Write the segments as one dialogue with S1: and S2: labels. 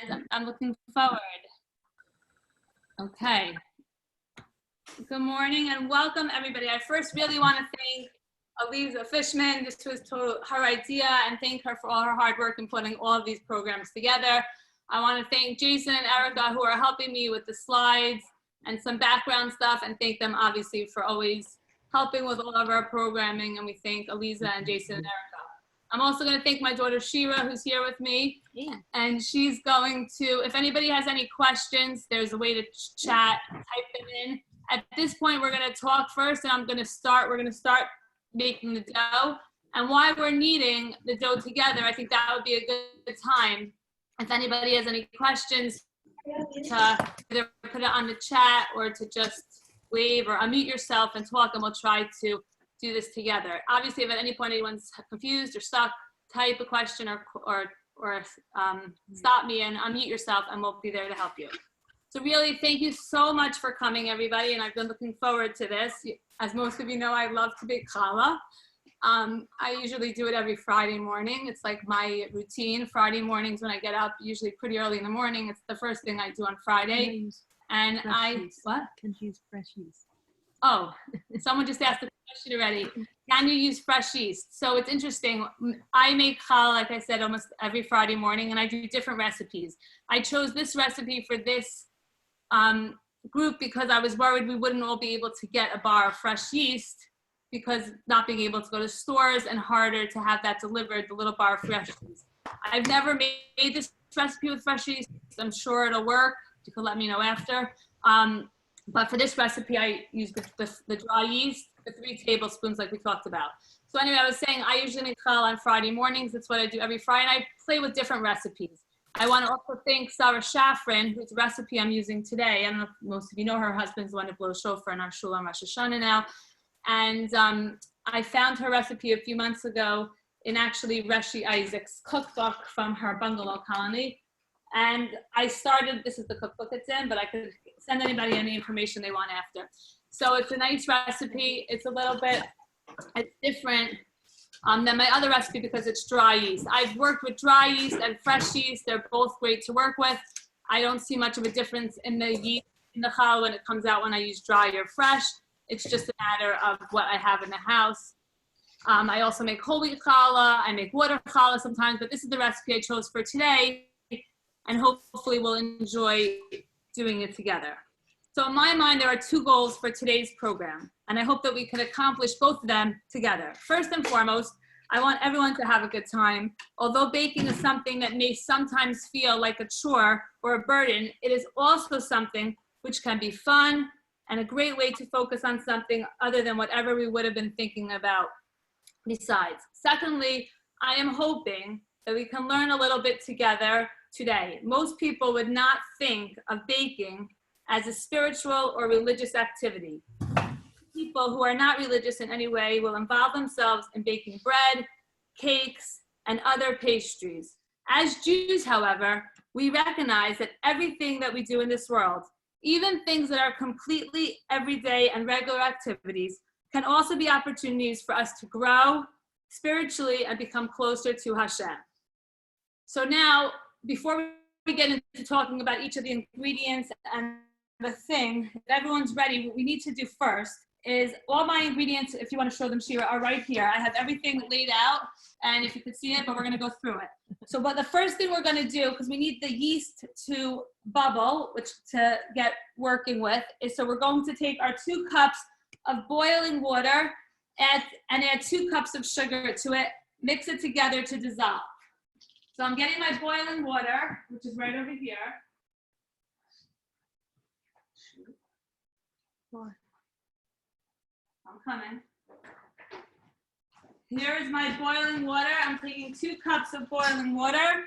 S1: and I'm looking forward. Okay. Good morning and welcome everybody. I first really want to thank Aliza Fishman. This was her idea, and thank her for all her hard work in putting all of these programs together. I want to thank Jason and Erica who are helping me with the slides and some background stuff, and thank them obviously for always helping with all of our programming, and we thank Aliza and Jason and Erica. I'm also going to thank my daughter Shira, who's here with me. Yeah. And she's going to, if anybody has any questions, there's a way to chat, type them in. At this point, we're going to talk first, and we're going to start making the dough. And while we're kneading the dough together, I think that would be a good time. If anybody has any questions, to either put it on the chat or to just wave or unmute yourself and talk, and we'll try to do this together. Obviously, if at any point anyone's confused or stuck, type a question or stop me and unmute yourself, and we'll be there to help you. So really, thank you so much for coming, everybody, and I've been looking forward to this. As most of you know, I love to bake challah. I usually do it every Friday morning. It's like my routine. Friday mornings when I get up, usually pretty early in the morning, it's the first thing I do on Friday. And what?
S2: Can you use fresh yeast?
S1: Oh, someone just asked the question already. Can you use fresh yeast? So it's interesting. I make challah, like I said, almost every Friday morning, and I do different recipes. I chose this recipe for this group because I was worried we wouldn't all be able to get a bar of fresh yeast, because not being able to go to stores and harder to have that delivered, the little bar of fresh yeast. I've never made this recipe with fresh yeast. I'm sure it'll work. You can let me know after. But for this recipe, I use the dry yeast, the 3 tablespoons like we talked about. So anyway, I was saying I usually make challah on Friday mornings. That's what I do every Friday. I play with different recipes. I want to also thank Sarah Shafran, whose recipe I'm using today. I don't know if most of you know her husband's the one to blow shofar in our shul on Rosh Hashanah now. And I found her recipe a few months ago in actually Reshi Isaac's cookbook from her bungalow colony. And I started, this is the cookbook it's in, but I could send anybody any information they want after. So it's a nice recipe. It's a little bit, it's different than my other recipe because it's dry yeast. I've worked with dry yeast and fresh yeast. They're both great to work with. I don't see much of a difference in the yeast in the challah when it comes out when I use dry or fresh. It's just a matter of what I have in the house. I also make whole wheat challah. I make water challah sometimes, but this is the recipe I chose for today, and hopefully we'll enjoy doing it together. So in my mind, there are 2 goals for today's program, and I hope that we can accomplish both of them together. First and foremost, I want everyone to have a good time. Although baking is something that may sometimes feel like a chore or a burden, it is also something which can be fun and a great way to focus on something other than whatever we would have been thinking about besides. Secondly, I am hoping that we can learn a little bit together today. Most people would not think of baking as a spiritual or religious activity. People who are not religious in any way will involve themselves in baking bread, cakes, and other pastries. As Jews, however, we recognize that everything that we do in this world, even things that are completely everyday and regular activities, can also be opportunities for us to grow spiritually and become closer to Hashem. So now, before we get into talking about each of the ingredients and the thing, if everyone's ready, what we need to do first is all my ingredients, if you want to show them, Shira, are right here. I have everything laid out, and if you could see it, but we're going to go through it. So but the first thing we're going to do, because we need the yeast to bubble, which to get working with, is so we're going to take our 2 cups of boiling water and add 2 cups of sugar to it, mix it together to dissolve. So I'm getting my boiling water, which is right over here. I'm coming. Here is my boiling water. I'm taking 2 cups of boiling water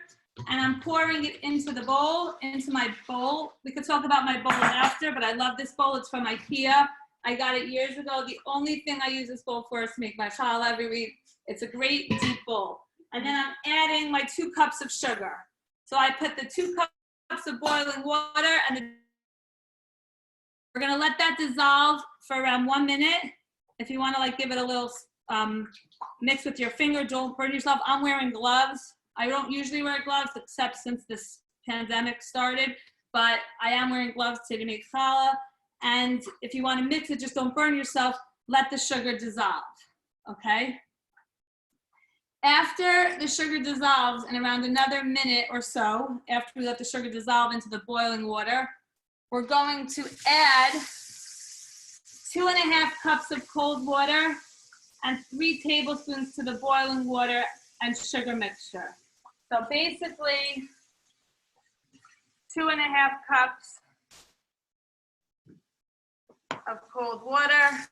S1: and I'm pouring it into the bowl, into my bowl. We could talk about my bowl after, but I love this bowl. It's from IKEA. I got it years ago. The only thing I use this bowl for is to make my challah every week. It's a great deep bowl. And then I'm adding my 2 cups of sugar. So I put the 2 cups of boiling water and we're gonna let that dissolve for around 1 minute. If you wanna give it a little mix with your finger, don't burn yourself. I'm wearing gloves. I don't usually wear gloves except since this pandemic started, but I am wearing gloves today to make challah. And if you want to mix it, just don't burn yourself. Let the sugar dissolve, okay? After the sugar dissolves, in around another minute or so, after we let the sugar dissolve into the boiling water, we're going to add 2.5 cups of cold water and 3 tablespoons to the boiling water and sugar mixture. So basically, 2.5 cups of cold water.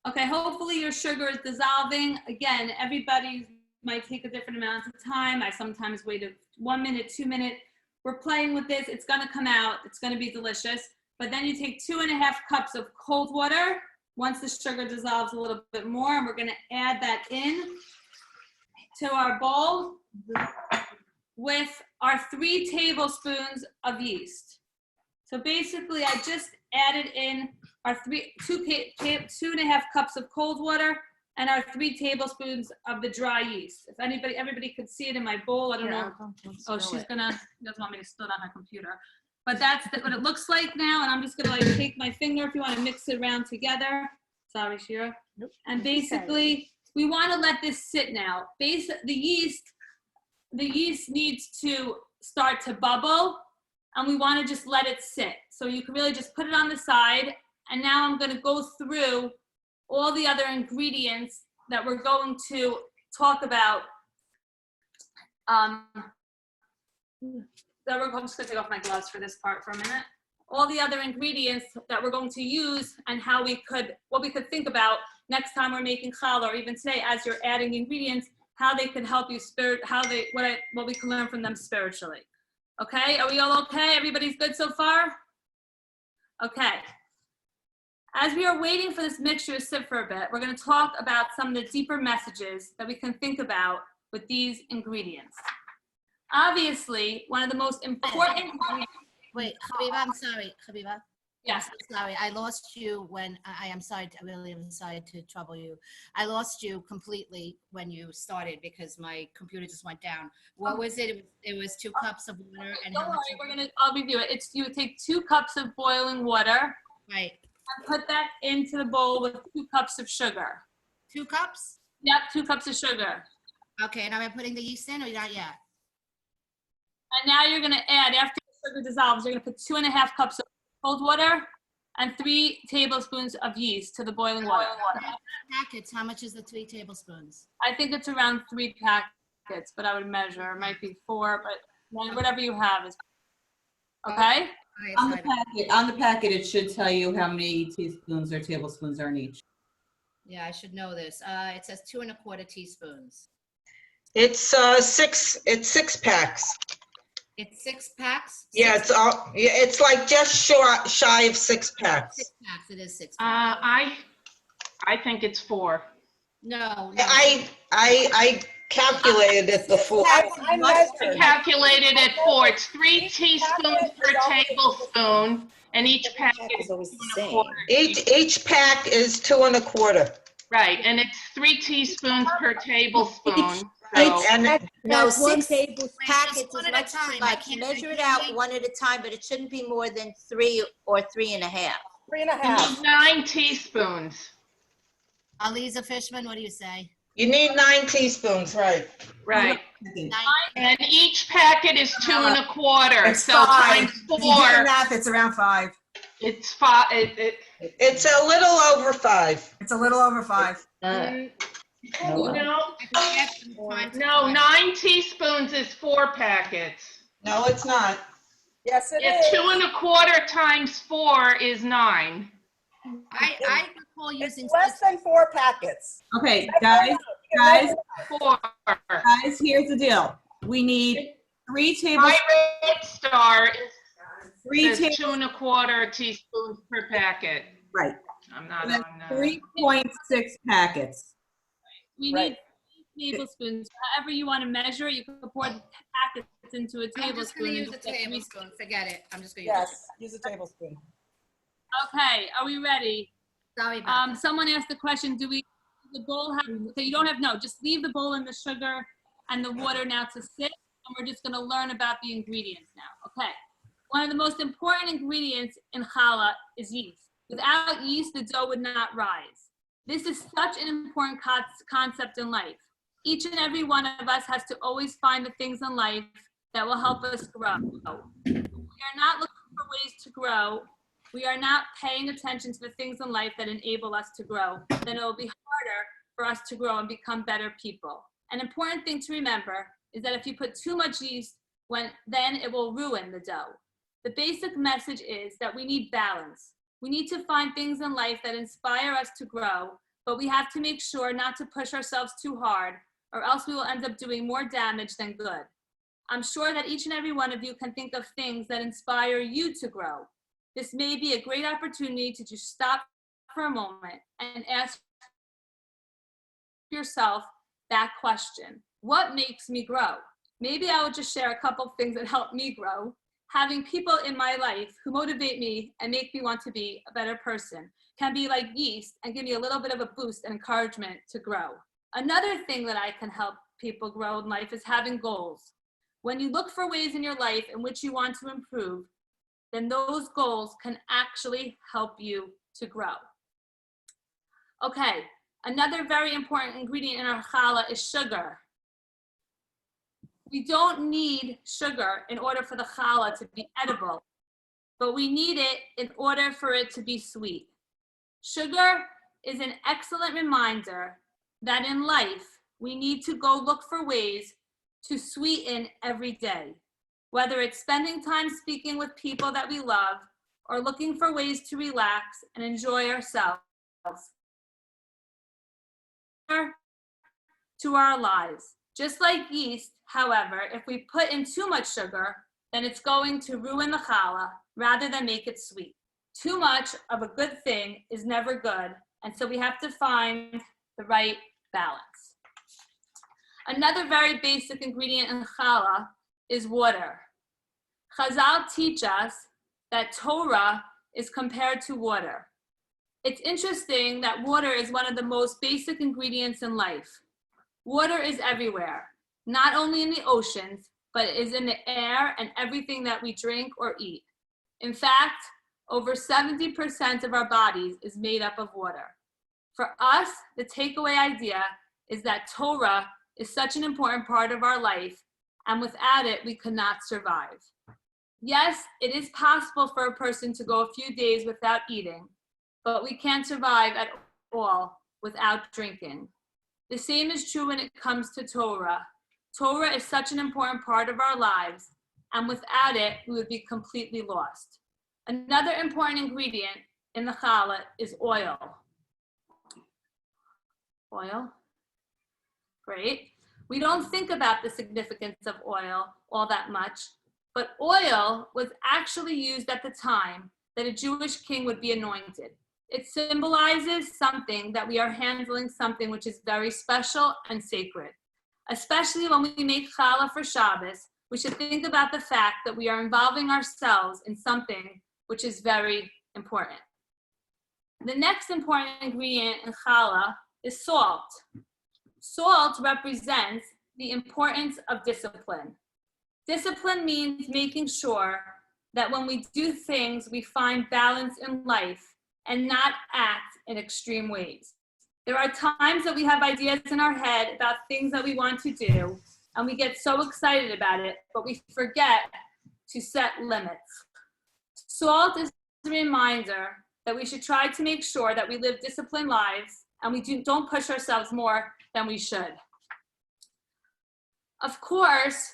S1: Okay, hopefully your sugar is dissolving. Again, everybody might take a different amount of time. I sometimes wait 1 minute, 2 minutes. We're playing with this. It's gonna come out. It's gonna be delicious. But then you take 2.5 cups of cold water once the sugar dissolves a little bit more, and we're gonna add that in to our bowl with our 3 tablespoons of yeast. So basically, I just added in our 2.5 cups of cold water and our 3 tablespoons of the dry yeast. If everybody could see it in my bowl, I don't know. Oh, she doesn't want me to spill it on her computer. But that's what it looks like now, and I'm just gonna take my finger if you wanna mix it around together. Sorry, Shira. Nope. And basically, we wanna let this sit now. The yeast needs to start to bubble, and we wanna just let it sit. So you can really just put it on the side, and now I'm gonna go through all the other ingredients that we're going to talk about. I'm just gonna take off my gloves for this part for a minute. All the other ingredients that we're going to use and what we could think about next time we're making challah, or even today as you're adding ingredients, how they can help you what we can learn from them spiritually. Okay, are we all okay? Everybody's good so far? Okay. As we are waiting for this mixture to sit for a bit, we're going to talk about some of the deeper messages that we can think about with these ingredients. Obviously, one of the most important...
S2: Wait, Chaviva, I'm sorry. Chaviva?
S1: Yes.
S2: I'm sorry, I lost you when, I am sorry, I really am sorry to trouble you. I lost you completely when you started because my computer just went down. What was it? It was 2 cups of water and
S1: Don't worry, I'll review it. You would take 2 cups of boiling water.
S2: Right.
S1: And put that into the bowl with 2 cups of sugar.
S2: 2 cups?
S1: Yep, 2 cups of sugar.
S2: Okay, and am I putting the yeast in or not yet?
S1: And now you're gonna add, after the sugar dissolves, you're gonna put 2.5 cups of cold water and 3 tablespoons of yeast to the boiling water.
S2: Packets, how much is the 3 tablespoons?
S1: I think it's around 3 packets, but I would measure. It might be 4, but whatever you have is okay.
S3: On the packet, it should tell you how many teaspoons or tablespoons are in each.
S2: Yeah, I should know this. It says 2 1/4 teaspoons.
S4: It's 6 packs.
S2: It's 6 packs?
S4: Yeah, it's like just shy of 6 packs.
S2: 6 packs, it is 6 packs.
S5: I think it's 4.
S2: No.
S4: I calculated it before.
S5: I calculated it 4. It's 3 teaspoons per tablespoon, and each packet is 2 1/4.
S4: Each pack is 2 1/4.
S5: Right, and it's 3 teaspoons per tablespoon. So.
S6: No,
S2: That's
S6: 6 packets is
S2: one at a
S6: much
S2: time.
S6: too much. Measure it out 1 at a time, but it shouldn't be more than 3 or 3.5.
S4: 3.5.
S5: 9 teaspoons.
S2: Aliza Fishman, what do you say?
S4: You need 9 teaspoons, right?
S5: Right.
S2: 9.
S5: And each packet is 2 1/4.
S7: It's
S5: So
S7: 5.
S5: times
S7: If you do the
S5: 4,
S7: math, it's around 5.
S5: it's 5.
S4: It's a little over 5.
S7: It's a little over 5.
S5: No, 9 teaspoons is 4 packets.
S4: No, it's not.
S7: Yes, it
S5: If 2 1/4 times 4 is 9.
S2: I recall using
S7: Less than 4 packets.
S3: Okay,
S7: Guys,
S3: guys,
S5: 4.
S3: here's the deal. We need 3
S5: My
S3: tablespoons.
S5: red star is
S3: 3
S5: says 2 1/4 teaspoons per packet.
S3: Right.
S5: I'm not
S3: That's
S5: on
S3: 3.6 packets.
S1: We need 3 tablespoons. However you want to measure it, you can pour the packets into a tablespoon.
S2: I'm just going to use a
S1: and get 3
S2: tablespoon. Forget it. I'm just going to use
S7: Yes, use a tablespoon.
S1: Okay, are we ready?
S2: Sorry about
S1: Someone asked the question, do we the bowl have, so you don't have, no, just leave the bowl and the sugar and the water now to sit, and we're just gonna learn about the ingredients now, okay? One of the most important ingredients in challah is yeast. Without yeast, the dough would not rise. This is such an important concept in life. Each and every one of us has to always find the things in life that will help us grow. We are not looking for ways to grow. We are not paying attention to the things in life that enable us to grow. Then it will be harder for us to grow and become better people. An important thing to remember is that if you put too much yeast, then it will ruin the dough. The basic message is that we need balance. We need to find things in life that inspire us to grow, but we have to make sure not to push ourselves too hard, or else we will end up doing more damage than good. I'm sure that each and every one of you can think of things that inspire you to grow. This may be a great opportunity to just stop for a moment and ask yourself that question. What makes me grow? Maybe I will just share a couple of things that help me grow. Having people in my life who motivate me and make me want to be a better person can be like yeast and give me a little bit of a boost and encouragement to grow. Another thing that I can help people grow in life is having goals. When you look for ways in your life in which you want to improve, then those goals can actually help you to grow. Okay, another very important ingredient in our challah is sugar. We don't need sugar in order for the challah to be edible, but we need it in order for it to be sweet. Sugar is an excellent reminder that in life, we need to go look for ways to sweeten every day, whether it's spending time speaking with people that we love or looking for ways to relax and enjoy ourselves. To our lives. Just like yeast, however, if we put in too much sugar, then it's going to ruin the challah rather than make it sweet. Too much of a good thing is never good, and so we have to find the right balance. Another very basic ingredient in challah is water. Chazal teach us that Torah is compared to water. It's interesting that water is one of the most basic ingredients in life. Water is everywhere, not only in the oceans, but it is in the air and everything that we drink or eat. In fact, over 70% of our bodies is made up of water. For us, the takeaway idea is that Torah is such an important part of our life, and without it, we could not survive. Yes, it is possible for a person to go a few days without eating, but we can't survive at all without drinking. The same is true when it comes to Torah. Torah is such an important part of our lives, and without it, we would be completely lost. Another important ingredient in the challah is oil. Oil, great. We don't think about the significance of oil all that much, but oil was actually used at the time that a Jewish king would be anointed. It symbolizes something that we are handling something which is very special and sacred. Especially when we make challah for Shabbos, we should think about the fact that we are involving ourselves in something which is very important. The next important ingredient in challah is salt. Salt represents the importance of discipline. Discipline means making sure that when we do things, we find balance in life and not act in extreme ways. There are times that we have ideas in our head about things that we want to do, and we get so excited about it, but we forget to set limits. Salt is a reminder that we should try to make sure that we live disciplined lives and we don't push ourselves more than we should. Of course,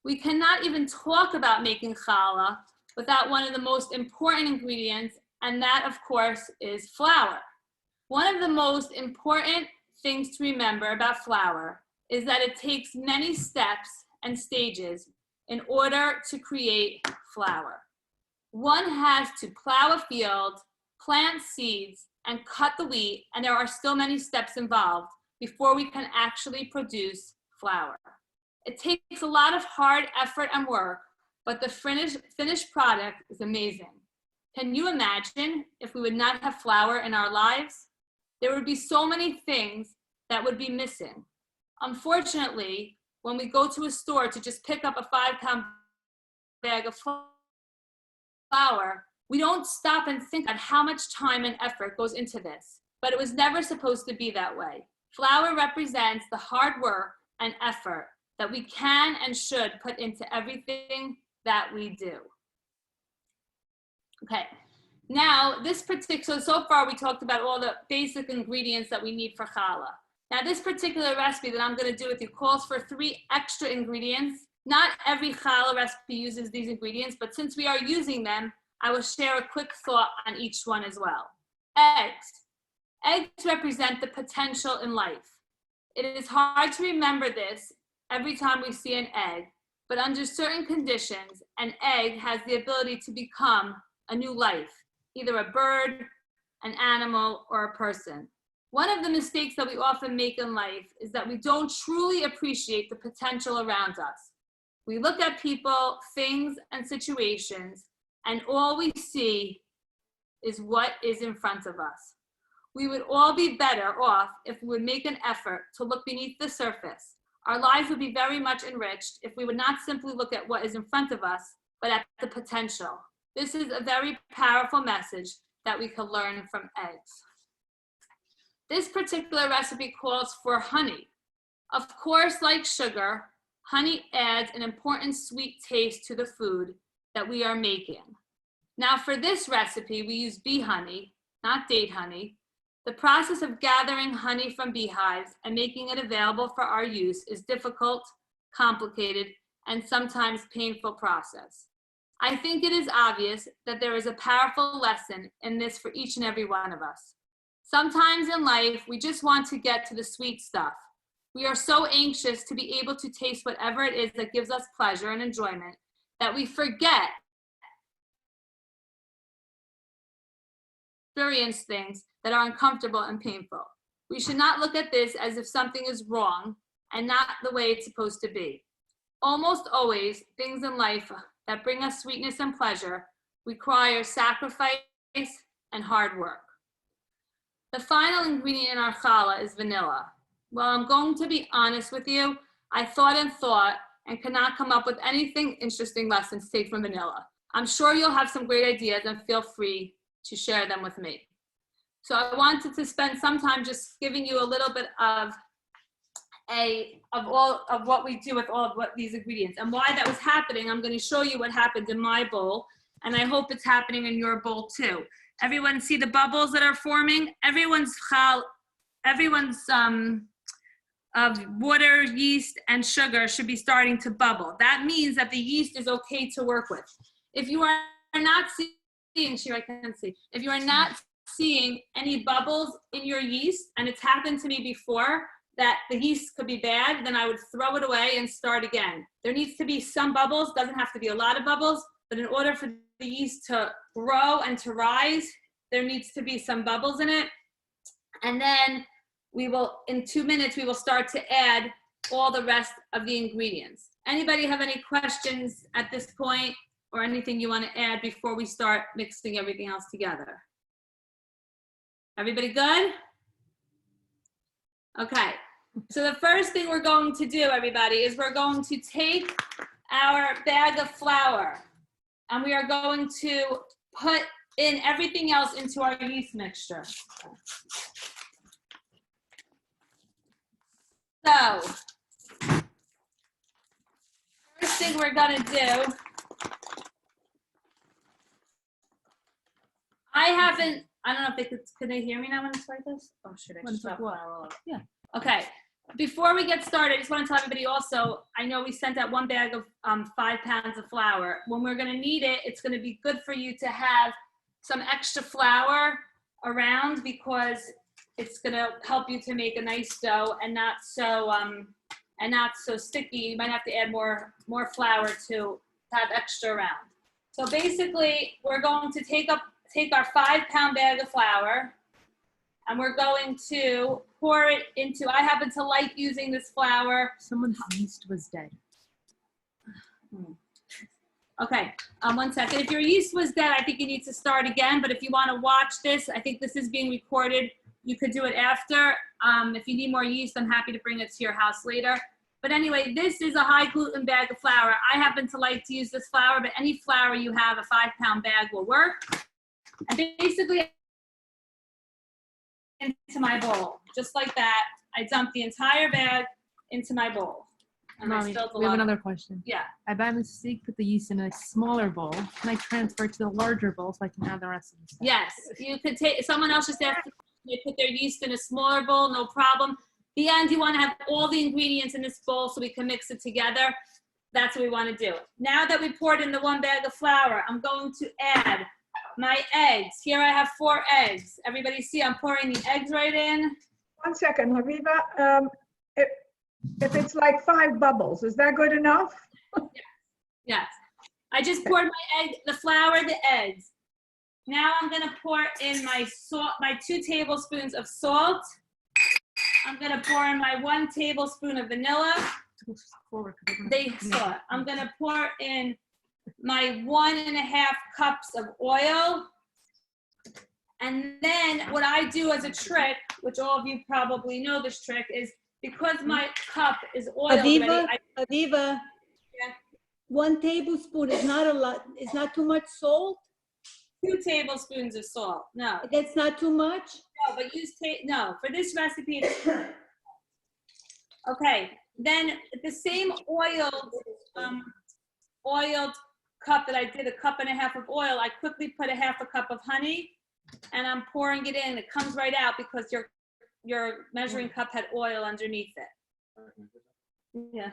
S1: we cannot even talk about making challah without one of the most important ingredients, and that, of course, is flour. One of the most important things to remember about flour is that it takes many steps and stages in order to create flour. One has to plow a field, plant seeds, and cut the wheat, and there are still many steps involved before we can actually produce flour. It takes a lot of hard effort and work, but the finished product is amazing. Can you imagine if we would not have flour in our lives? there would be so many things that would be missing. Unfortunately, when we go to a store to just pick up a 5-pound bag of flour, we don't stop and think about how much time and effort goes into this. But it was never supposed to be that way. Flour represents the hard work and effort that we can and should put into everything that we do. Okay, now this particular, so far we talked about all the basic ingredients that we need for challah. Now this particular recipe that I'm gonna do with you calls for 3 extra ingredients. Not every challah recipe uses these ingredients, but since we are using them, I will share a quick thought on each one as well. Eggs. Eggs represent the potential in life. It is hard to remember this every time we see an egg, but under certain conditions, an egg has the ability to become a new life, either a bird, an animal, or a person. One of the mistakes that we often make in life is that we don't truly appreciate the potential around us. We look at people, things, and situations, and all we see is what is in front of us. We would all be better off if we would make an effort to look beneath the surface. Our lives would be very much enriched if we would not simply look at what is in front of us, but at the potential. This is a very powerful message that we can learn from eggs. This particular recipe calls for honey. Of course, like sugar, honey adds an important sweet taste to the food that we are making. Now for this recipe, we use bee honey, not date honey. The process of gathering honey from beehives and making it available for our use is difficult, complicated, and sometimes painful process. I think it is obvious that there is a powerful lesson in this for each and every one of us. Sometimes in life, we just want to get to the sweet stuff. We are so anxious to be able to taste whatever it is that gives us pleasure and enjoyment that we forget to experience things that are uncomfortable and painful. We should not look at this as if something is wrong and not the way it's supposed to be. Almost always, things in life that bring us sweetness and pleasure require sacrifice and hard work. The final ingredient in our challah is vanilla. Well, I'm going to be honest with you, I thought and could not come up with anything interesting less than to take from vanilla. I'm sure you'll have some great ideas and feel free to share them with me. So I wanted to spend some time just giving you a little bit of what we do with all of these ingredients and why that was happening. I'm going to show you what happened in my bowl, and I hope it's happening in your bowl too. Everyone see the bubbles that are forming? Everyone's water, yeast, and sugar should be starting to bubble. That means that the yeast is okay to work with. If you are not seeing, Shira, I can't see. If you are not seeing any bubbles in your yeast, and it's happened to me before, that the yeast could be bad, then I would throw it away and start again. There needs to be some bubbles, doesn't have to be a lot of bubbles, but in order for the yeast to grow and to rise, there needs to be some bubbles in it. And then we will, in 2 minutes, we will start to add all the rest of the ingredients. Anybody have any questions at this point or anything you want to add before we start mixing everything else together? Everybody good? Okay, so the first thing we're going to do, everybody, is we're going to take our bag of flour and we are going to put in everything else into our yeast mixture. So, first thing we're gonna do, I don't know if could they hear me now when it's like this? Oh, should I just stop? Yeah. Okay, before we get started, I just want to tell everybody also, I know we sent out 1 bag of 5 pounds of flour. When we're gonna need it, it's gonna be good for you to have some extra flour around because it's gonna help you to make a nice dough and not so sticky. You might have to add more flour to have extra around. So basically, we're going to take our 5-pound bag of flour and we're going to pour it into, I happen to like using this flour.
S8: Someone's yeast was dead.
S1: Okay, 1 second. If your yeast was dead, I think you need to start again, but if you want to watch this, I think this is being recorded You could do it after. If you need more yeast, I'm happy to bring it to your house later. But anyway, this is a high gluten bag of flour. I happen to like to use this flour, but any flour you have, a 5-pound bag will work. And basically, into my bowl, just like that. I dump the entire bag into my bowl. And
S8: Mommy,
S1: I spilled a
S8: we have
S1: lot.
S8: another question.
S1: Yeah.
S8: I by mistake put the yeast in a smaller bowl. Can I transfer it to the larger bowl so I can add the rest of the stuff?
S1: Yes, you could take, someone else just asked, they put their yeast in a smaller bowl, no problem. The end, you want to have all the ingredients in this bowl so we can mix it together. That's what we want to do. Now that we poured in the 1 bag of flour, I'm going to add my eggs. Here I have 4 eggs. Everybody see I'm pouring the eggs right in.
S9: 1 second, Chaviva. If it's like 5 bubbles, is that good enough?
S1: Yes. I just poured my egg, the flour, the eggs. Now I'm going to pour in my salt, my 2 tablespoons of salt. I'm going to pour in my 1 tablespoon of vanilla. They saw it. I'm going to pour in my 1.5 cups of oil. And then what I do as a trick, which all of you probably know this trick, is because my cup is oiled
S10: Chaviva,
S1: already,
S10: Chaviva, 1 tablespoon is not a lot, is not too much salt?
S1: 2 tablespoons of salt. No.
S10: That's not too much?
S1: No, but use no, for this recipe. Okay, then the same oiled cup that I did, 1.5 cups of oil, I quickly put 1/2 cup of honey, and I'm pouring it in. It comes right out because your measuring cup had oil underneath it. Yeah.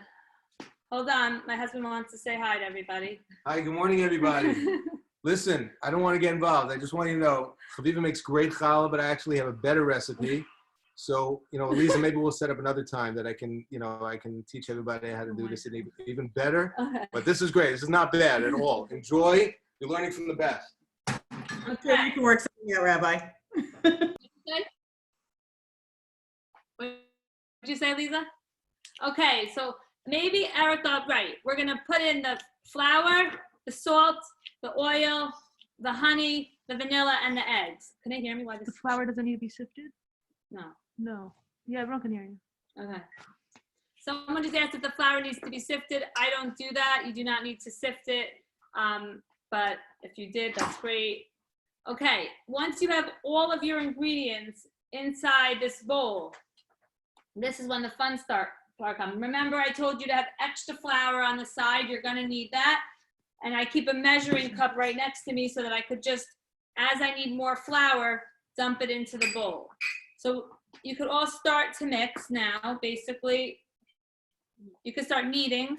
S1: Hold on, my husband wants to say hi to everybody.
S11: Hi, good morning, everybody. Listen, I don't want to get involved. I just want you to know, Chaviva makes great challah, but I actually have a better recipe. So, Elisa, maybe we'll set up another time that I can teach everybody how to do this even better.
S1: Okay.
S11: But this is great. This is not bad at all. Enjoy. You're learning from the best.
S7: I'm sure you can work something out, Rabbi.
S1: What did you say, Lisa? Okay, so maybe Erica, right. We're going to put in the flour, the salt, the oil, the honey, the vanilla, and the eggs. Can they hear me? Why
S8: The flour doesn't need to be sifted?
S1: No.
S8: No. Yeah, everyone can hear you.
S1: Okay. Someone just asked if the flour needs to be sifted. I don't do that. You do not need to sift it. But if you did, that's great. Okay, once you have all of your ingredients inside this bowl, this is when the fun part comes. Remember, I told you to have extra flour on the side. You're gonna need that. And I keep a measuring cup right next to me so that I could just, as I need more flour, dump it into the bowl. So you could all start to mix now, basically. You can start kneading.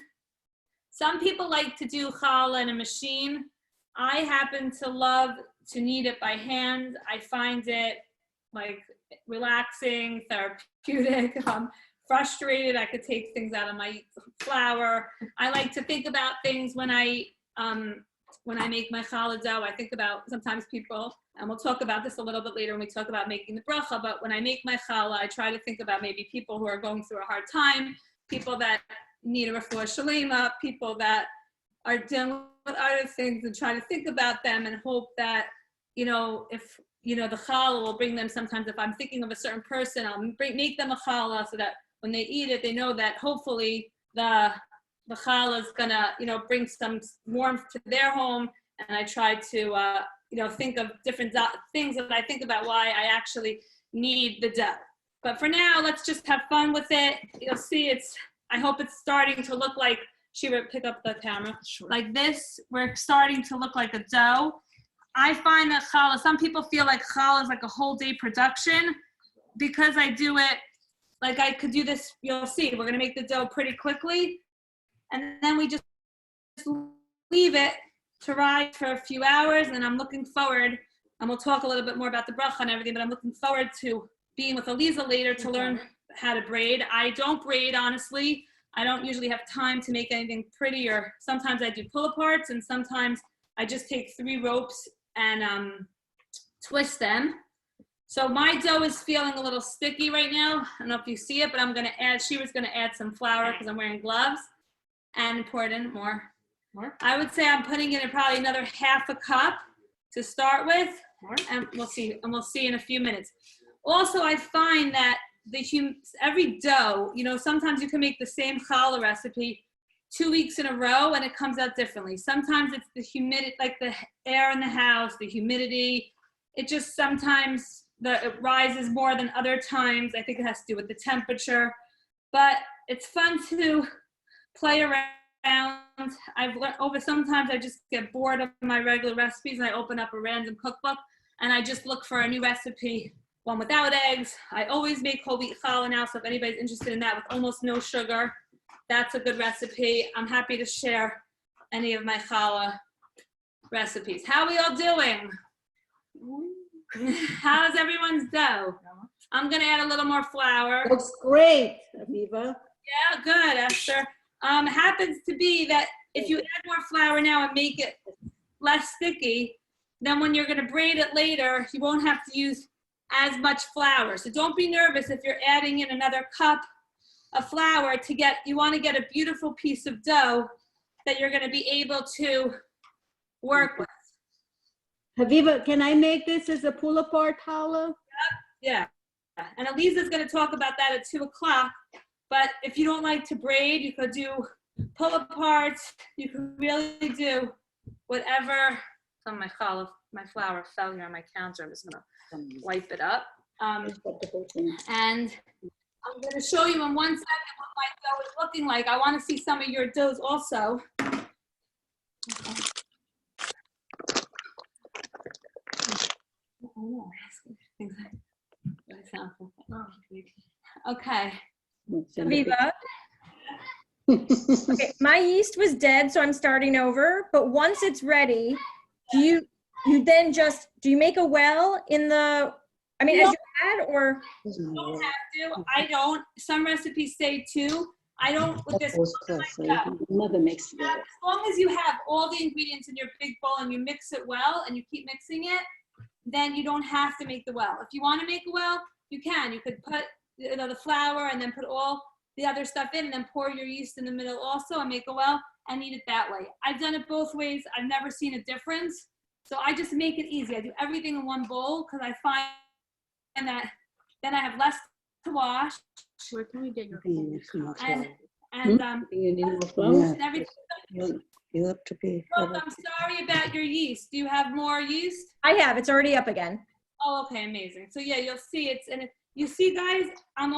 S1: Some people like to do challah in a machine. I happen to love to knead it by hand. I find it like relaxing, therapeutic. If I'm frustrated, I could take things out of my flour. I like to think about things when I make my challah dough. I think about sometimes people, and we'll talk about this a little bit later when we talk about making the bracha, but when I make my challah, I try to think about maybe people who are going through a hard time, people that need a refuah shalema, people that are dealing with other things, and try to think about them and hope that, if, the challah will bring them sometimes. If I'm thinking of a certain person, I'll make them a challah so that when they eat it, they know that hopefully the challah is gonna, bring some warmth to their home. And I try to, think of different things that I think about why I actually need the dough. But for now, let's just have fun with it. You'll see I hope it's starting to look like, Shira, pick up the camera. Sure. Like this, we're starting to look like a dough. I find that challah, some people feel like challah is like a whole day production. Because I do it, like I could do this, you'll see, we're gonna make the dough pretty quickly. And then we just leave it to rise for a few hours. And I'm looking forward, and we'll talk a little bit more about the bracha and everything, but I'm looking forward to being with Elisa later to learn how to braid. I don't braid, honestly. I don't usually have time to make anything pretty, or sometimes I do pull aparts, and sometimes I just take 3 ropes and twist them. So my dough is feeling a little sticky right now. I don't know if you see it, but I'm gonna add, Shira's gonna add some flour because I'm wearing gloves, and pour it in more. I would say I'm putting in probably another 1/2 cup to start with, and we'll see in a few minutes. Also, I find that every dough, you know, sometimes you can make the same challah recipe 2 weeks in a row and it comes out differently. Sometimes it's the humidity, like the air in the house, the humidity. It just sometimes it rises more than other times. I think it has to do with the temperature, but it's fun to play around. I've learned sometimes I just get bored of my regular recipes and I open up a random cookbook and I just look for a new recipe, one without eggs. I always make whole wheat challah now, so if anybody's interested in that with almost no sugar, that's a good recipe. I'm happy to share any of my challah recipes. How are we all doing? How's everyone's dough? I'm gonna add a little more flour.
S10: Looks great, Chaviva.
S1: Yeah, good, Esther. Happens to be that if you add more flour now and make it less sticky, then when you're gonna braid it later, you won't have to use as much flour. So don't be nervous if you're adding in another cup of flour you wanna get a beautiful piece of dough that you're gonna be able to work with.
S10: Chaviva, can I make this as a pull-apart challah?
S1: Yeah, and Elisa's gonna talk about that at 2 o'clock. But if you don't like to braid, you could do pull aparts. You can really do whatever. Some of my flour fell here on my counter. I'm just gonna wipe it up. And I'm gonna show you in 1 second what my dough is looking like. I wanna see some of your doughs also. Okay.
S12: Chaviva. Okay, my yeast was dead, so I'm starting over. But once it's ready, do you then just, do you make a well in the, I mean, as you add, or?
S1: You don't have to. I don't. Some recipes say 2. I don't with this.
S10: Mother makes it.
S1: As long as you have all the ingredients in your big bowl and you mix it well and you keep mixing it, then you don't have to make the well. If you want to make a well, you can. You could put the flour and then put all the other stuff in and then pour your yeast in the middle also and make a well and eat it that way. I've done it both ways. I've never seen a difference. So I just make it easy. I do everything in one bowl because I find that then I have less to wash.
S8: Where can we get your
S1: and everything.
S10: You have to pay.
S1: Brooke, I'm sorry about your yeast. Do you have more yeast?
S12: I have, it's already up again.
S1: Oh, okay, amazing. So yeah, you'll see you see guys, I'm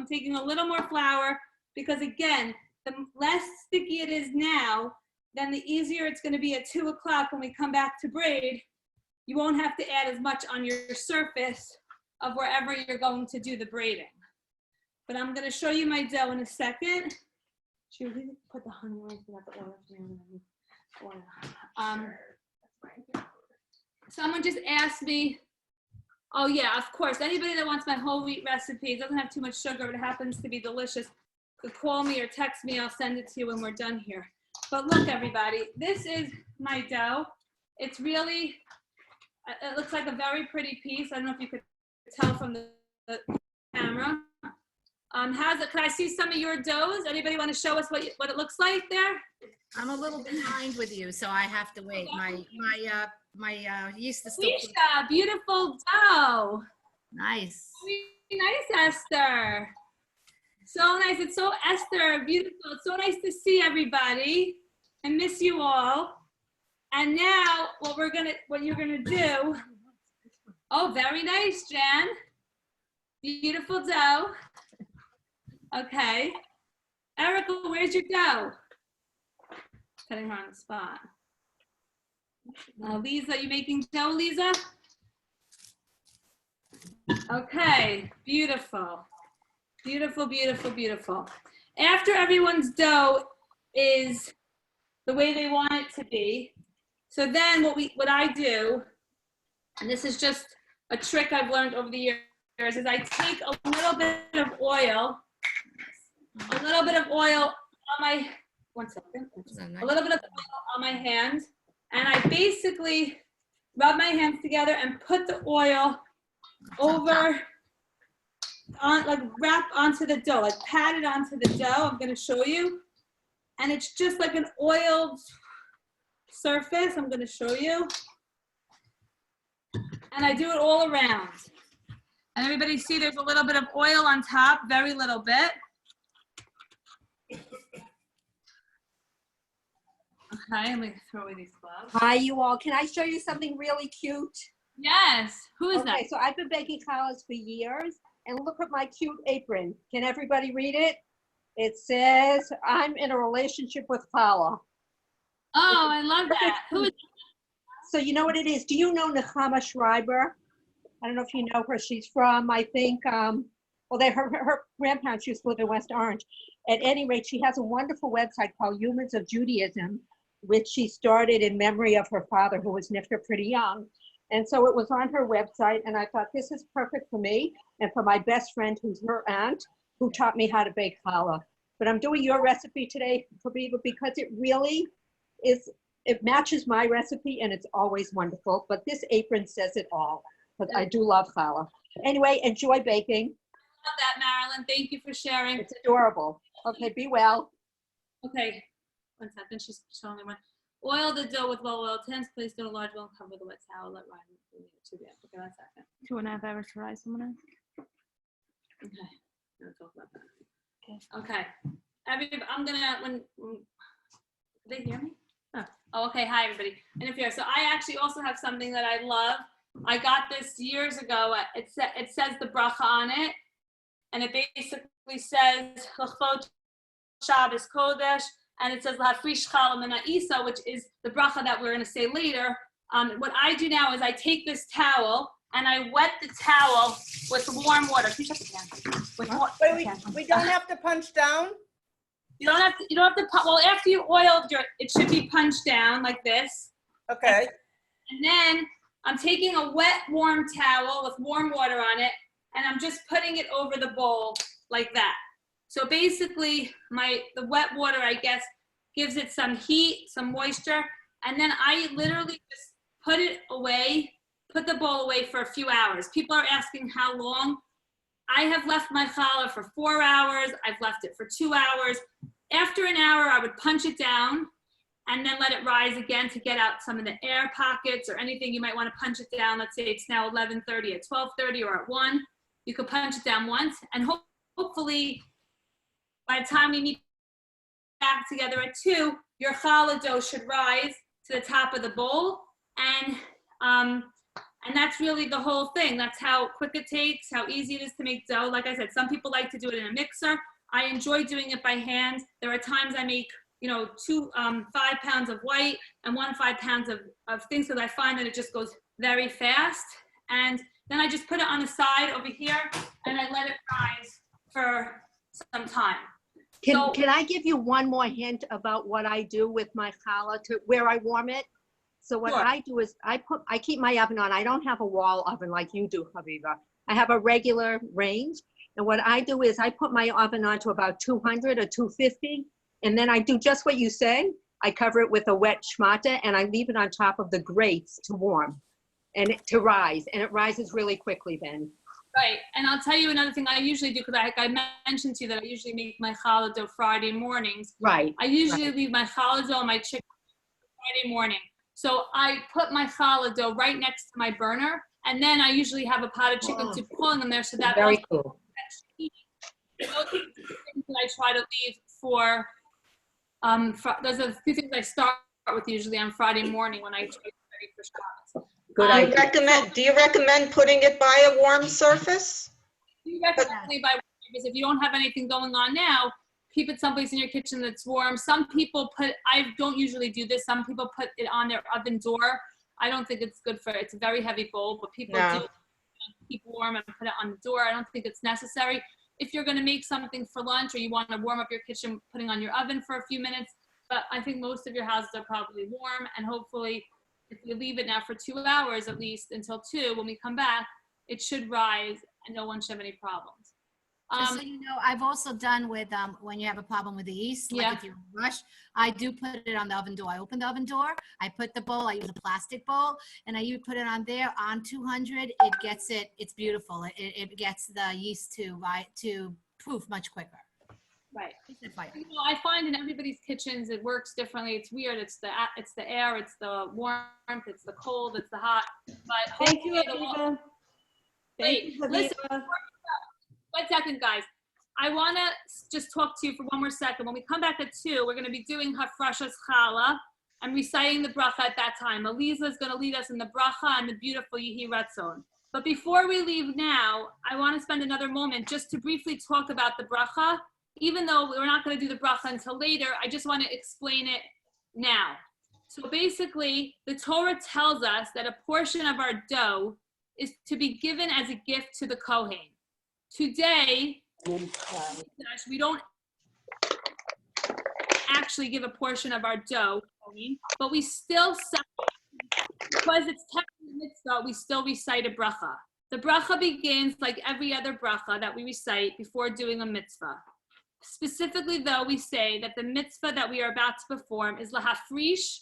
S1: taking a little more flour because again, the less sticky it is now, then the easier it's gonna be at 2 o'clock when we come back to braid. You won't have to add as much on your surface of wherever you're going to do the braiding. But I'm gonna show you my dough in a second. Should we put the honey away so that the oil? Someone just asked me, oh yeah, of course, anybody that wants my whole wheat recipe, it doesn't have too much sugar, but it happens to be delicious, could call me or text me, I'll send it to you when we're done here. But look everybody, this is my dough. It's really, it looks like a very pretty piece. I don't know if you could tell from the camera. How's it? Can I see some of your doughs? Anybody want to show us what it looks like there?
S2: I'm a little behind with you, so I have to wait. My yeast is still.
S1: Alicia, beautiful dough.
S2: Nice.
S1: Very nice, Esther. So nice. It's so Esther, beautiful. It's so nice to see everybody. I miss you all. And now, what you're gonna do? Oh, very nice, Jan. Beautiful dough. Okay. Erica, where's your dough? Putting her on the spot. Lisa, you making dough, Lisa? Okay, beautiful. Beautiful, beautiful, beautiful. After everyone's dough is the way they want it to be, so then what I do, and this is just a trick I've learned over the years, is I take a little bit of oil on my, one second, a little bit of oil on my hand, and I basically rub my hands together and put the oil over, like wrap onto the dough, like pat it onto the dough. I'm gonna show you. And it's just like an oiled surface. I'm gonna show you. And I do it all around. And everybody see there's a little bit of oil on top, very little bit. Okay, let me throw away these gloves.
S13: Hi, you all. Can I show you something really cute?
S1: Yes. Who is that?
S13: Okay, so I've been baking challahs for years, and look at my cute apron. Can everybody read it? It says, "I'm in a relationship with challah."
S1: Oh, I love that. Who is?
S13: So you know what it is? Do you know Nechama Schreiber? I don't know if you know her. She's from, I think, well, her grandparents used to live in West Orange. At any rate, she has a wonderful website called Humans of Judaism, which she started in memory of her father, who was nifter pretty young. And so it was on her website, and I thought, this is perfect for me and for my best friend, who's her aunt, who taught me how to bake challah. But I'm doing your recipe today, Chaviva, because it really is, it matches my recipe, and it's always wonderful. But this apron says it all, because I do love challah. Anyway, enjoy baking.
S1: Love that, Marilyn. Thank you for sharing.
S13: It's adorable. Okay, be well.
S1: Okay, 1 second. She's showing me one. Oil the dough with well-oiled hands. Place it in a large bowl and cover the wet towel. Let rise. Okay, 1 second.
S8: 2.5 hours to rise, someone else.
S1: Okay, we'll talk about that. Okay. I'm gonna, when they hear me? Oh, okay. Hi, everybody. And if you're, so I actually also have something that I love. I got this years ago. It says the bracha on it, and it basically says L'chvod Shabbos Kodesh, and it says L'hafrish Challah Min Ha'isa, which is the bracha that we're going to say later. What I do now is I take this towel and I wet the towel with warm water. Can you shut the fan?
S7: Wait, we don't have to punch down?
S1: You don't have to, well, after you oiled it should be punched down like this.
S7: Okay.
S1: And then I'm taking a wet, warm towel with warm water on it, and I'm just putting it over the bowl like that. So basically, the wet water, I guess, gives it some heat, some moisture, and then I literally just put it away, put the bowl away for a few hours. People are asking how long. I have left my challah for 4 hours. I've left it for 2 hours. After an hour, I would punch it down and then let it rise again to get out some of the air pockets or anything you might want to punch it down. Let's say it's now 11:30, at 12:30, or at 1. You could punch it down once, and hopefully by the time we meet back together at 2, your challah dough should rise to the top of the bowl, and that's really the whole thing. That's how quick it takes, how easy it is to make dough. Like I said, some people like to do it in a mixer. I enjoy doing it by hand. There are times I make, 2 5 pounds of white and 1 5 pounds of things, because I find that it just goes very fast. And then I just put it on the side over here, and I let it rise for some time.
S13: Can I give you one more hint about what I do with my challah to where I warm it? So what I do is I keep my oven on. I don't have a wall oven like you do, Chaviva. I have a regular range. And what I do is I put my oven on to about 200 or 250. And then I do just what you say. I cover it with a wet shmata, and I leave it on top of the grates to warm and to rise. And it rises really quickly then.
S1: Right. And I'll tell you another thing I usually do, because I mentioned to you that I usually make my challah dough Friday mornings.
S13: Right.
S1: I usually leave my challah dough and my chicken Friday morning. So I put my challah dough right next to my burner, and then I usually have a pot of chicken soup cooling in there, so that
S13: very cool.
S1: Those are the things that I try to leave for, those are the few things I start with usually on Friday morning when I try to get ready for Shabbos.
S4: Do you recommend putting it by a warm surface?
S1: You recommend by warm surface. If you don't have anything going on now, keep it someplace in your kitchen that's warm. Some people I don't usually do this. Some people put it on their oven door. I don't think it's good it's a very heavy bowl, but people do keep warm and put it on the door. I don't think it's necessary. If you're going to make something for lunch, or you want to warm up your kitchen, putting on your oven for a few minutes, but I think most of your houses are probably warm, and hopefully if you leave it now for 2 hours at least until 2, when we come back, it should rise and no one should have any problems.
S2: Just so you know, I've also done with when you have a problem with the yeast, like if you're in a rush, I do put it on the oven door. I open the oven door, I put the bowl, I use a plastic bowl, and I put it on there on 200. It gets it's beautiful. It gets the yeast to proof much quicker.
S1: Right. I find in everybody's kitchens it works differently. It's weird. It's the air, it's the warmth, it's the cold, it's the hot. But
S12: Thank you, Aviva.
S1: Wait, listen, 1 second, guys. I want to just talk to you for 1 more second. When we come back at 2, we're going to be doing Hafrashas Challah and reciting the bracha at that time. Aliza is going to lead us in the bracha and the beautiful Yehi Ratzon. But before we leave now, I want to spend another moment just to briefly talk about the bracha. Even though we're not going to do the bracha until later, I just want to explain it now. So basically, the Torah tells us that a portion of our dough is to be given as a gift to the Kohen. Today, we don't actually give a portion of our dough, but we still, because it's technically mitzvah, we still recite a bracha. The bracha begins like every other bracha that we recite before doing a mitzvah. Specifically, though, we say that the mitzvah that we are about to perform is lahafrish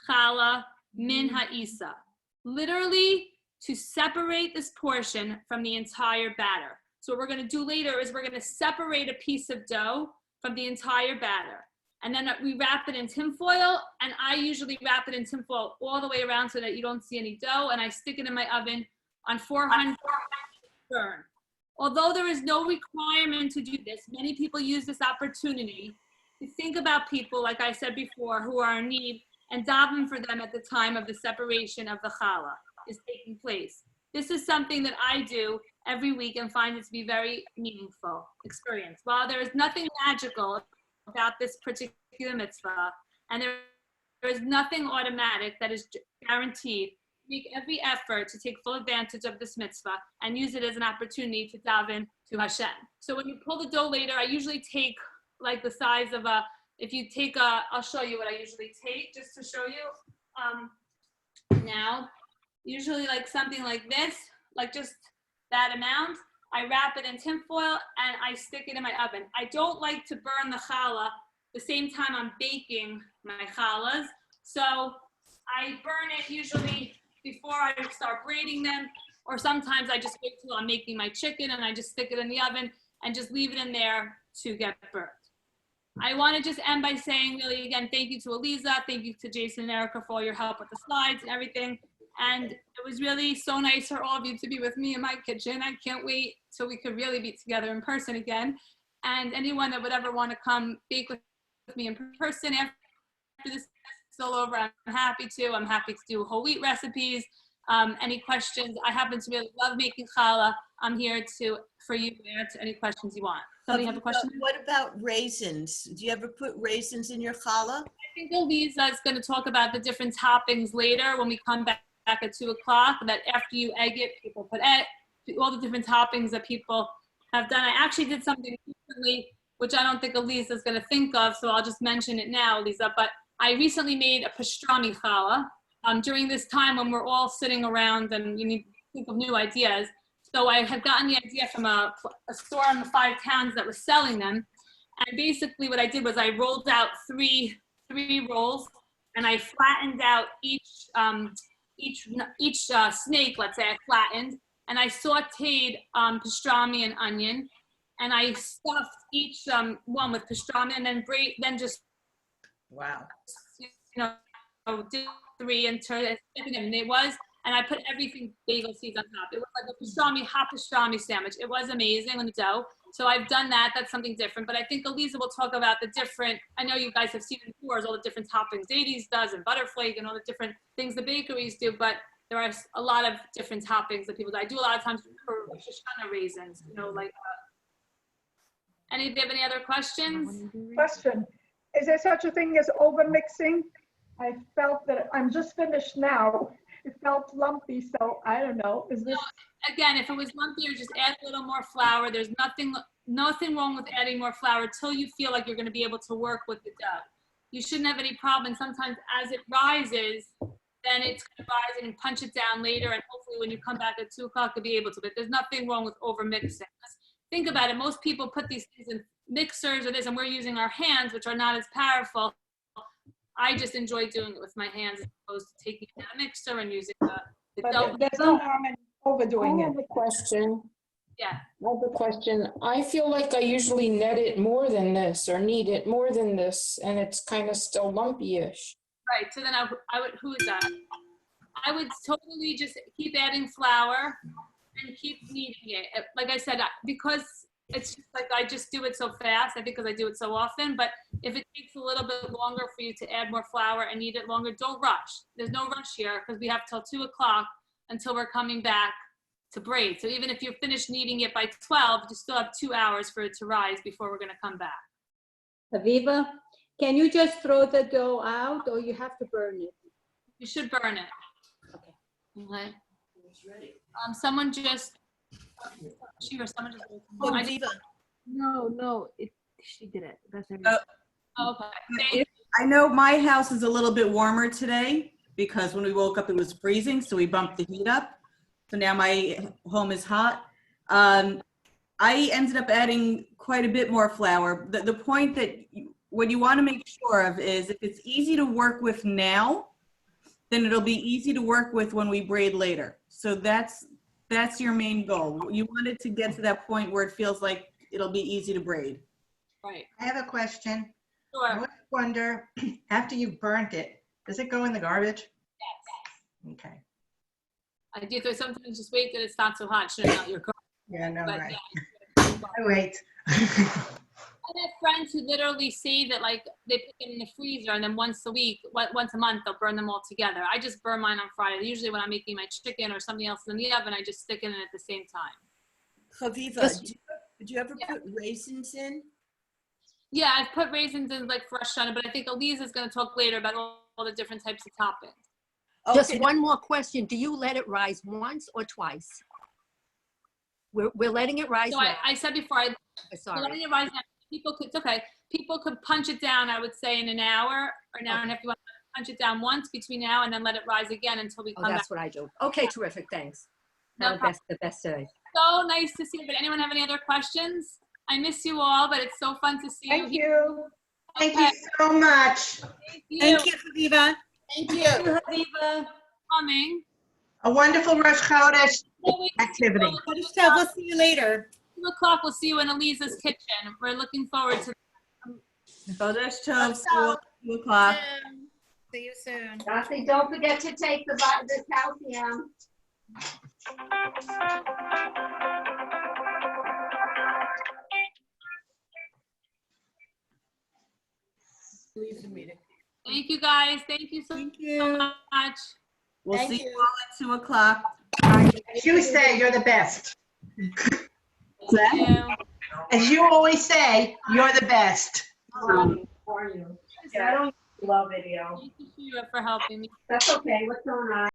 S1: challah min ha'isa. Literally, to separate this portion from the entire batter. So what we're going to do later is we're going to separate a piece of dough from the entire batter. And then we wrap it in tinfoil, and I usually wrap it in tinfoil all the way around so that you don't see any dough, and I stick it in my oven on 400 burn. Although there is no requirement to do this, many people use this opportunity to think about people, like I said before, who are in need and daven for them at the time of the separation of the challah is taking place. This is something that I do every week and find it to be very meaningful experience. While there is nothing magical about this particular mitzvah, and there is nothing automatic that is guaranteed, make every effort to take full advantage of this mitzvah and use it as an opportunity to daven to Hashem. So when you pull the dough later, I usually take like the size of a, if you take a, I'll show you what I usually take just to show you. Now, usually like something like this, like just that amount. I wrap it in tinfoil and I stick it in my oven. I don't like to burn the challah the same time I'm baking my challahs. So I burn it usually before I start braiding them, or sometimes I just wait till I'm making my chicken and I just stick it in the oven and just leave it in there to get burnt. I want to just end by saying really again, thank you to Aliza, thank you to Jason and Erica for all your help with the slides and everything. And it was really so nice for all of you to be with me in my kitchen. I can't wait till we could really be together in person again. And anyone that would ever want to come bake with me in person after this is all over, I'm happy to. I'm happy to do whole wheat recipes. Any questions? I happen to really love making challah. I'm here for you to answer any questions you want. Somebody have a question?
S7: What about raisins? Do you ever put raisins in your challah?
S1: I think Aliza is going to talk about the different toppings later when we come back at 2 o'clock, that after you egg it, people put all the different toppings that people have done. I actually did something recently, which I don't think Aliza is going to think of, so I'll just mention it now, Aliza, but I recently made a pastrami challah during this time when we're all sitting around and you need to think of new ideas. So I had gotten the idea from a store in the 5 towns that was selling them. And basically what I did was I rolled out three rolls and I flattened out each snake, let's say I flattened, and I sauteed pastrami and onion, and I stuffed each one with pastrami, and then just did 3 and turned it, and it was, and I put everything basil seeds on top. It was like a hot pastrami sandwich. It was amazing on the dough. So I've done that. That's something different. But I think Aliza will talk about the different, I know you guys have seen in tours, all the different toppings Daisy's does and Butterflake and all the different things the bakeries do, but there are a lot of different toppings that people do. I do a lot of times for Rosh Hashanah raisins, like, do you have any other questions?
S9: Question, is there such a thing as over mixing? I felt that I'm just finished now. It felt lumpy, so I don't know. Is this?
S1: Again, if it was lumpy, just add a little more flour. There's nothing wrong with adding more flour till you feel like you're going to be able to work with the dough. You shouldn't have any problem. Sometimes as it rises, then it's going to rise and punch it down later, and hopefully when you come back at 2 o'clock, you'll be able to. But there's nothing wrong with over mixing. Think about it. Most people put these things in mixers or this, and we're using our hands, which are not as powerful. I just enjoy doing it with my hands as opposed to taking it in a mixer and using the dough.
S9: There's no harm in overdoing it.
S14: I have a question.
S1: Yeah.
S14: I have a question. I feel like I usually net it more than this or knead it more than this, and it's kind of still lumpy-ish.
S1: Right. So then I would, who is that? I would totally just keep adding flour and keep kneading it. Like I said, because it's just like I just do it so fast, I think because I do it so often, but if it takes a little bit longer for you to add more flour and knead it longer, don't rush. There's no rush here because we have till 2 o'clock until we're coming back to braid. So even if you're finished kneading it by 12, you still have 2 hours for it to rise before we're gonna come back.
S10: Chaviva, can you just throw the dough out or you have to burn it?
S1: You should burn it.
S10: Okay.
S1: Okay. Someone just, someone just.
S8: No, she did it. That's everything.
S1: Okay.
S3: I know my house is a little bit warmer today because when we woke up it was freezing, so we bumped the heat up. So now my home is hot. I ended up adding quite a bit more flour. The point that what you want to make sure of is if it's easy to work with now, then it'll be easy to work with when we braid later. So that's your main goal. You want it to get to that point where it feels like it'll be easy to braid.
S1: Right.
S15: I have a question.
S1: Sure.
S15: I wonder, after you've burnt it, does it go in the garbage?
S1: Yes.
S15: Okay.
S1: I do, though sometimes just wait that it's not so hot, shouldn't out your car.
S15: Yeah, no,
S1: But,
S15: right.
S1: yeah.
S15: I wait.
S1: I have friends who literally save it, like they put them in the freezer and then once a month, they'll burn them all together. I just burn mine on Friday. Usually when I'm making my chicken or something else in the oven, I just stick it in at the same time.
S7: Chaviva, did you ever put raisins in?
S1: Yeah, I've put raisins in like fresh on it, but I think Elise is going to talk later about all the different types of toppings.
S13: Just one more question. Do you let it rise once or twice? We're letting it rise
S1: So
S13: now.
S1: I said before,
S13: Sorry.
S1: letting it rise now. It's okay. People could punch it down, I would say, in an hour or an hour and a half. You want to punch it down once between now and then let it rise again until we come back.
S13: That's what I do. Okay, terrific. Thanks.
S1: No
S13: Have the best day.
S1: So nice to see you. But anyone have any other questions? I miss you all, but it's so fun to see you.
S9: Thank you.
S4: Thank you so much.
S1: Thank you,
S3: Chaviva.
S4: Thank you.
S10: Chaviva.
S1: Coming.
S4: A wonderful Rosh Chodesh activity.
S3: We'll see you later.
S1: 2 o'clock, we'll see you in Elisa's kitchen. We're looking forward to
S3: Chodesh Tov, school, 2 o'clock.
S2: See you soon.
S13: Darcy, don't forget to take the calcium.
S1: Thank you guys. Thank you so much.
S3: We'll see you all at 2 o'clock.
S4: As you say, you're the best.
S1: Thank you.
S4: As you always say, you're the best.
S13: How are you? I don't love video.
S1: Thank you for helping me.
S13: That's okay. What's going on?